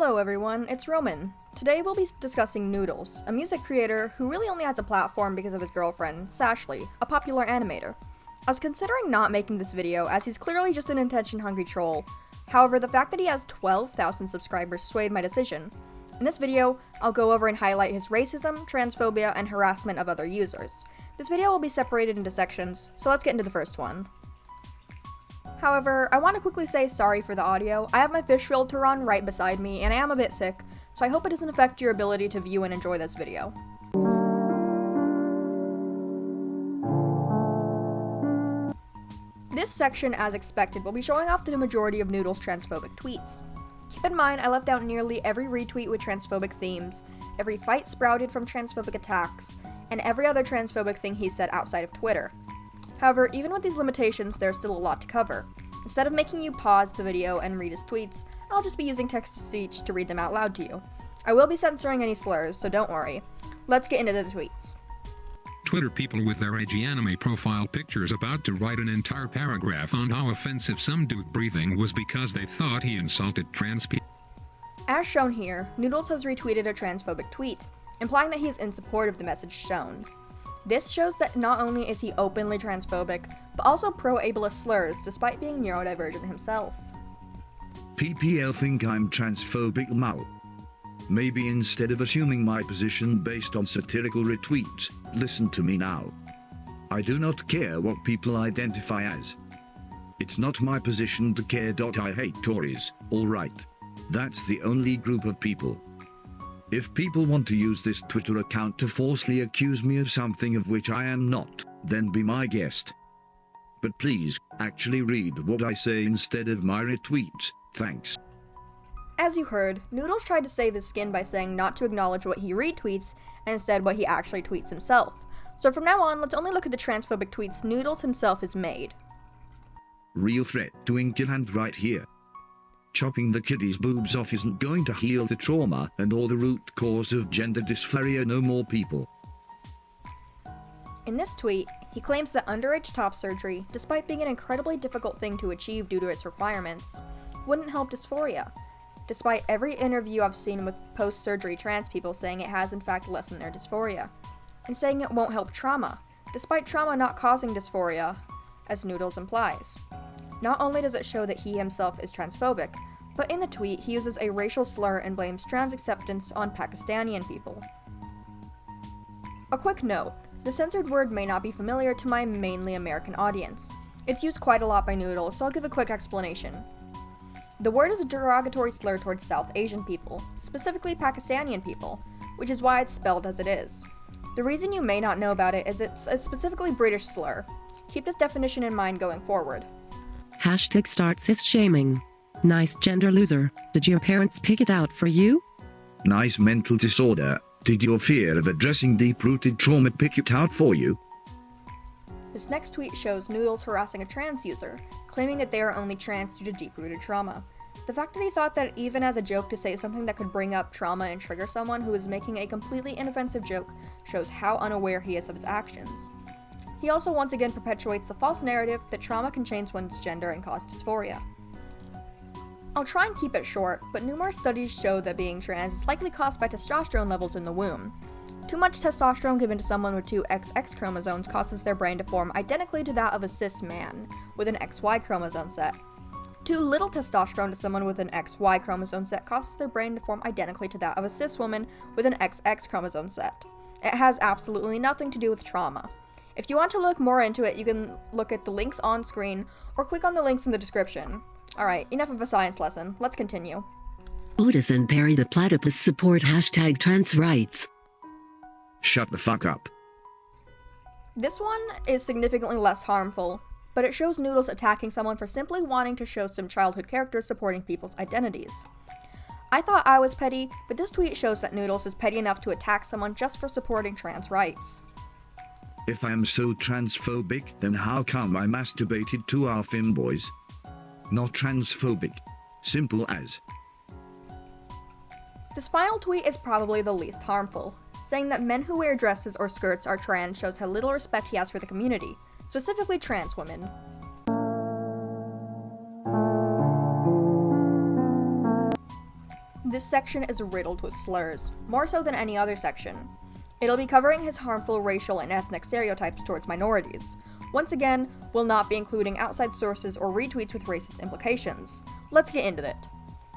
Hello everyone, it's Roman. Today we'll be discussing Newdlez, a music creator who really only has a platform because of his girlfriend, Sashley, a popular animator. I was considering not making this video as he's clearly just an attention-hungry troll. However, the fact that he has 12,000 subscribers swayed my decision. In this video, I'll go over and highlight his racism, transphobia, and harassment of other users. This video will be separated into sections, so let's get into the first one. However, I want to quickly say sorry for the audio. I have my fish filter on right beside me, and I am a bit sick, so I hope it doesn't affect your ability to view and enjoy this video. This section, as expected, will be showing off the majority of Newdlez' transphobic tweets. Keep in mind, I left out nearly every retweet with transphobic themes, every fight sprouted from transphobic attacks, and every other transphobic thing he said outside of Twitter. However, even with these limitations, there's still a lot to cover. Instead of making you pause the video and read his tweets, I'll just be using text-to-speech to read them out loud to you. I will be censoring any slurs, so don't worry. Let's get into the tweets. Twitter people with their edgy anime profile pictures about to write an entire paragraph on how offensive some dude breathing was because they thought he insulted trans people. As shown here, Newdlez has retweeted a transphobic tweet, implying that he is in support of the message shown. This shows that not only is he openly transphobic, but also pro-ableist slurs despite being neurodivergent himself. PPL think I'm transphobic lol. Maybe instead of assuming my position based on satirical retweets, listen to me now. I do not care what people identify as. It's not my position to care. I hate Tories, alright. That's the only group of people. If people want to use this Twitter account to falsely accuse me of something of which I am not, then be my guest. But please, actually read what I say instead of my retweets, thanks. As you heard, Newdlez tried to save his skin by saying not to acknowledge what he retweets, and instead what he actually tweets himself. So from now on, let's only look at the transphobic tweets Newdlez himself has made. Real threat to Inkland right here. Chopping the kiddies' boobs off isn't going to heal the trauma and or the root cause of gender dysphoria. No more people. In this tweet, he claims that underage top surgery, despite being an incredibly difficult thing to achieve due to its requirements, wouldn't help dysphoria, despite every interview I've seen with post-surgery trans people saying it has in fact lessened their dysphoria, and saying it won't help trauma, despite trauma not causing dysphoria, as Newdlez implies. Not only does it show that he himself is transphobic, but in the tweet he uses a racial slur and blames trans acceptance on Pakistani people. A quick note, the censored word may not be familiar to my mainly American audience. It's used quite a lot by Newdlez, so I'll give a quick explanation. The word is a derogatory slur towards South Asian people, specifically Pakistani people, which is why it's spelled as it is. The reason you may not know about it is it's a specifically British slur. Keep this definition in mind going forward. Hashtag start cis shaming. Nice gender loser. Did your parents pick it out for you? Nice mental disorder. Did your fear of addressing deep-rooted trauma pick it out for you? This next tweet shows Newdlez harassing a trans user, claiming that they are only trans due to deep-rooted trauma. The fact that he thought that even as a joke to say something that could bring up trauma and trigger someone who is making a completely inoffensive joke shows how unaware he is of his actions. He also once again perpetuates the false narrative that trauma can change one's gender and cause dysphoria. I'll try and keep it short, but numerous studies show that being trans is likely caused by testosterone levels in the womb. Too much testosterone given to someone with two XX chromosomes causes their brain to form identically to that of a cis man with an XY chromosome set. Too little testosterone to someone with an XY chromosome set causes their brain to form identically to that of a cis woman with an XX chromosome set. It has absolutely nothing to do with trauma. If you want to look more into it, you can look at the links on screen or click on the links in the description. Alright, enough of a science lesson. Let's continue. Otis and Perry the Platypus support hashtag trans rights. Shut the fuck up. This one is significantly less harmful, but it shows Newdlez attacking someone for simply wanting to show some childhood characters supporting people's identities. I thought I was petty, but this tweet shows that Newdlez is petty enough to attack someone just for supporting trans rights. If I am so transphobic, then how come I masturbated to our femboys? Not transphobic. Simple as. This final tweet is probably the least harmful. Saying that men who wear dresses or skirts are trans shows how little respect he has for the community, specifically trans women. This section is riddled with slurs, more so than any other section. It'll be covering his harmful racial and ethnic stereotypes towards minorities. Once again, we'll not be including outside sources or retweets with racist implications. Let's get into it.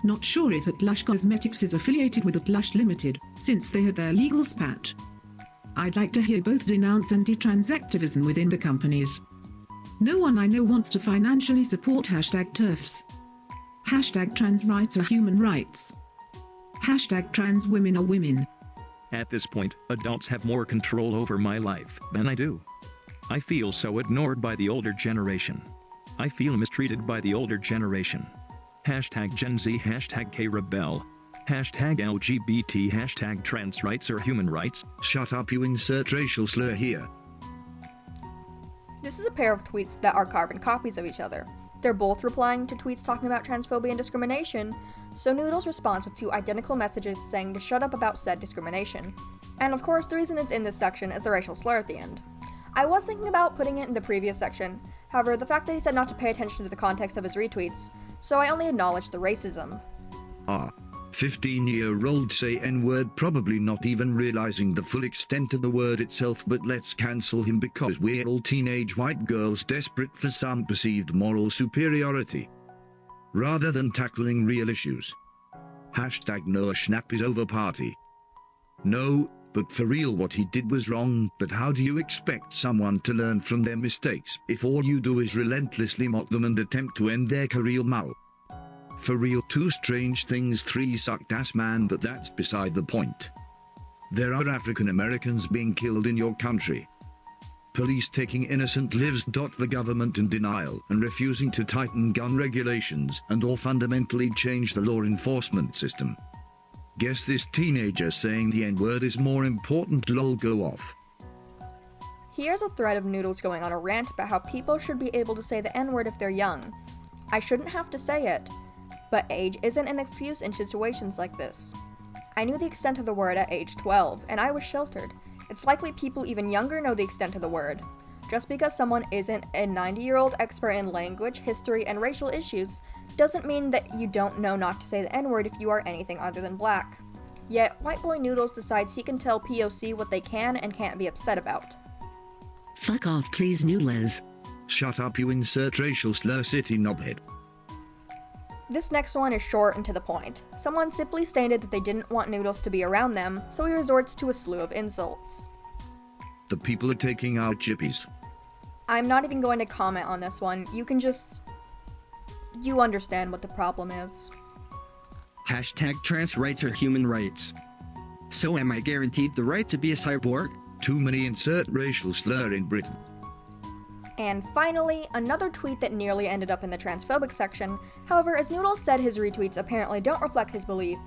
Not sure if Atlash Cosmetics is affiliated with Atlash Limited, since they had their legal spat. I'd like to hear both denounce anti-trans activism within the companies. No one I know wants to financially support #TERFs. #trans rights are human rights. #trans women are women. At this point, adults have more control over my life than I do. I feel so ignored by the older generation. I feel mistreated by the older generation. #Gen Z, #KRebel, #LGBT, #trans rights are human rights. Shut up, you insert racial slur here. This is a pair of tweets that are carbon copies of each other. They're both replying to tweets talking about transphobia and discrimination, so Newdlez responds with 2 identical messages saying to shut up about said discrimination. And of course, the reason it's in this section is the racial slur at the end. I was thinking about putting it in the previous section, however, the fact that he said not to pay attention to the context of his retweets, so I only acknowledged the racism. 15-year-old say N-word, probably not even realizing the full extent of the word itself, but let's cancel him because we're all teenage white girls desperate for some perceived moral superiority. Rather than tackling real issues. #Noah Schnapp is over party. No, but for real, what he did was wrong, but how do you expect someone to learn from their mistakes if all you do is relentlessly mock them and attempt to end their career mal? For real, 2 strange things, 3 sucked ass man, but that's beside the point. There are African Americans being killed in your country. Police taking innocent lives. The government in denial and refusing to tighten gun regulations and or fundamentally change the law enforcement system. Guess this teenager saying the N-word is more important, lol, go off. Here's a thread of Newdlez going on a rant about how people should be able to say the N-word if they're young. I shouldn't have to say it, but age isn't an excuse in situations like this. I knew the extent of the word at age 12, and I was sheltered. It's likely people even younger know the extent of the word. Just because someone isn't a 90-year-old expert in language, history, and racial issues doesn't mean that you don't know not to say the N-word if you are anything other than black. Yet, white boy Newdlez decides he can tell POC what they can and can't be upset about. Fuck off please, Newdlez. Shut up, you insert racial slur city knobhead. This next one is short and to the point. Someone simply stated that they didn't want Newdlez to be around them, so he resorts to a slew of insults. The people are taking our chippies. I'm not even going to comment on this one. You understand what the problem is. #trans rights are human rights. So am I guaranteed the right to be a cyborg? Too many insert racial slur in Britain. And finally, another tweet that nearly ended up in the transphobic section. However, as Newdlez said, his retweets apparently don't reflect his belief.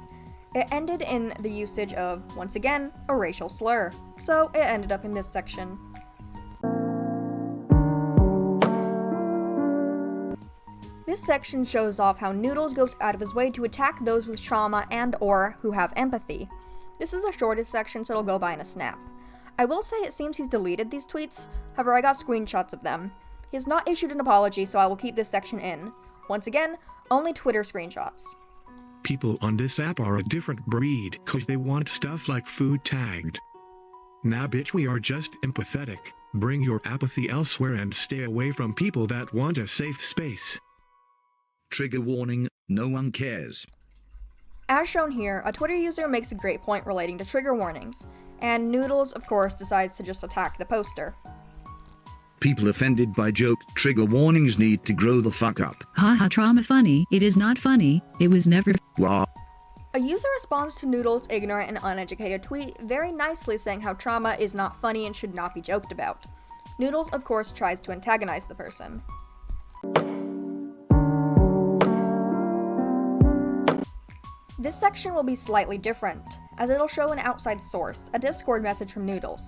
It ended in the usage of, once again, a racial slur. So it ended up in this section. This section shows off how Newdlez goes out of his way to attack those with trauma and or who have empathy. This is the shortest section, so it'll go by in a snap. I will say it seems he's deleted these tweets, however I got screenshots of them. He has not issued an apology, so I will keep this section in. Once again, only Twitter screenshots. People on this app are a different breed cause they want stuff like food tagged. Nah bitch, we are just empathetic. Bring your apathy elsewhere and stay away from people that want a safe space. Trigger warning, no one cares. As shown here, a Twitter user makes a great point relating to trigger warnings, and Newdlez, of course, decides to just attack the poster. People offended by joke trigger warnings need to grow the fuck up. Haha, trauma funny. It is not funny. It was never. Wah. A user responds to Newdlez' ignorant and uneducated tweet very nicely, saying how trauma is not funny and should not be joked about. Newdlez, of course, tries to antagonize the person. This section will be slightly different, as it'll show an outside source, a Discord message from Newdlez.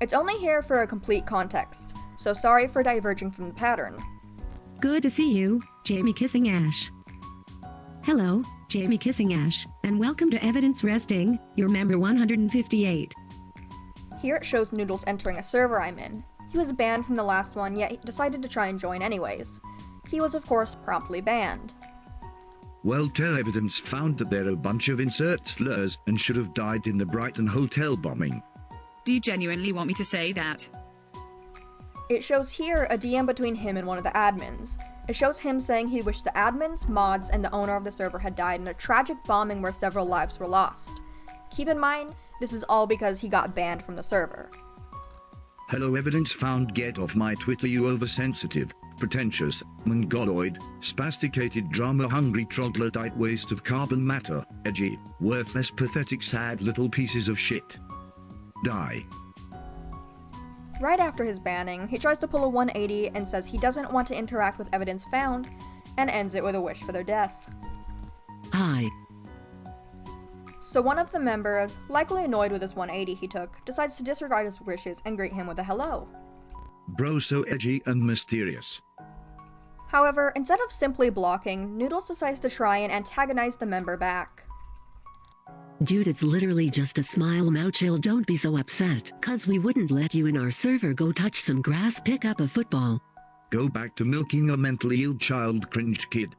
It's only here for a complete context, so sorry for diverging from the pattern. Good to see you, Jamie Kissing Ash. Hello, Jamie Kissing Ash, and welcome to Evidence Resting, your member 158. Here it shows Newdlez entering a server I'm in. He was banned from the last one, yet he decided to try and join anyways. He was of course promptly banned. Well, evidence found that they're a bunch of insert slurs and should have died in the Brighton hotel bombing. Do you genuinely want me to say that? It shows here a DM between him and one of the admins. It shows him saying he wished the admins, mods, and the owner of the server had died in a tragic bombing where several lives were lost. Keep in mind, this is all because he got banned from the server. Hello, evidence found. Get off my Twitter, you oversensitive, pretentious, mongoloid, spasticated, drama-hungry troglodyte waste of carbon matter, edgy, worthless, pathetic, sad little pieces of shit. Die. Right after his banning, he tries to pull a 180 and says he doesn't want to interact with evidence found, and ends it with a wish for their death. Hi. So one of the members, likely annoyed with his 180 he took, decides to disregard his wishes and greet him with a hello. Bro, so edgy and mysterious. However, instead of simply blocking, Newdlez decides to try and antagonize the member back. Dude, it's literally just a smile. Now chill, don't be so upset, cause we wouldn't let you in our server. Go touch some grass, pick up a football. Go back to milking a mentally ill child, cringe kid.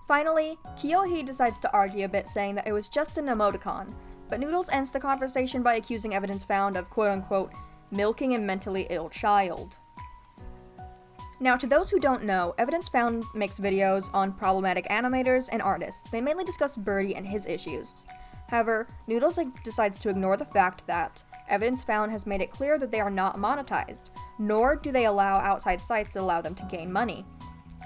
Finally, Kyohi decides to argue a bit, saying that it was just an emoticon, but Newdlez ends the conversation by accusing evidence found of quote-unquote milking a mentally ill child. Now, to those who don't know, Evidence Found makes videos on problematic animators and artists. They mainly discuss Birdie and his issues. However, Newdlez decides to ignore the fact that Evidence Found has made it clear that they are not monetized, nor do they allow outside sites that allow them to gain money.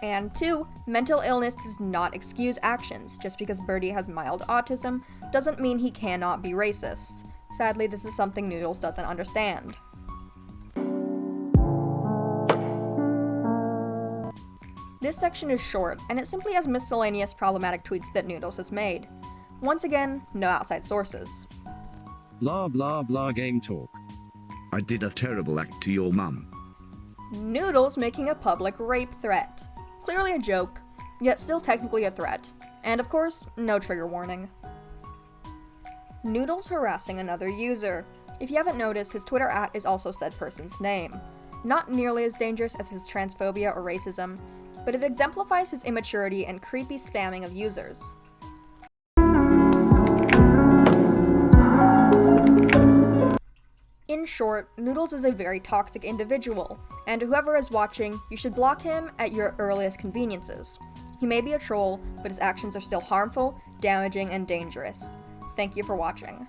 And 2, mental illness does not excuse actions. Just because Birdie has mild autism doesn't mean he cannot be racist. Sadly, this is something Newdlez doesn't understand. This section is short, and it simply has miscellaneous problematic tweets that Newdlez has made. Once again, no outside sources. Blah blah blah game talk. I did a terrible act to your mum. Newdlez making a public rape threat. Clearly a joke, yet still technically a threat. And of course, no trigger warning. Newdlez harassing another user. If you haven't noticed, his Twitter @ is also said person's name. Not nearly as dangerous as his transphobia or racism, but it exemplifies his immaturity and creepy spamming of users. In short, Newdlez is a very toxic individual, and whoever is watching, you should block him at your earliest conveniences. He may be a troll, but his actions are still harmful, damaging, and dangerous. Thank you for watching.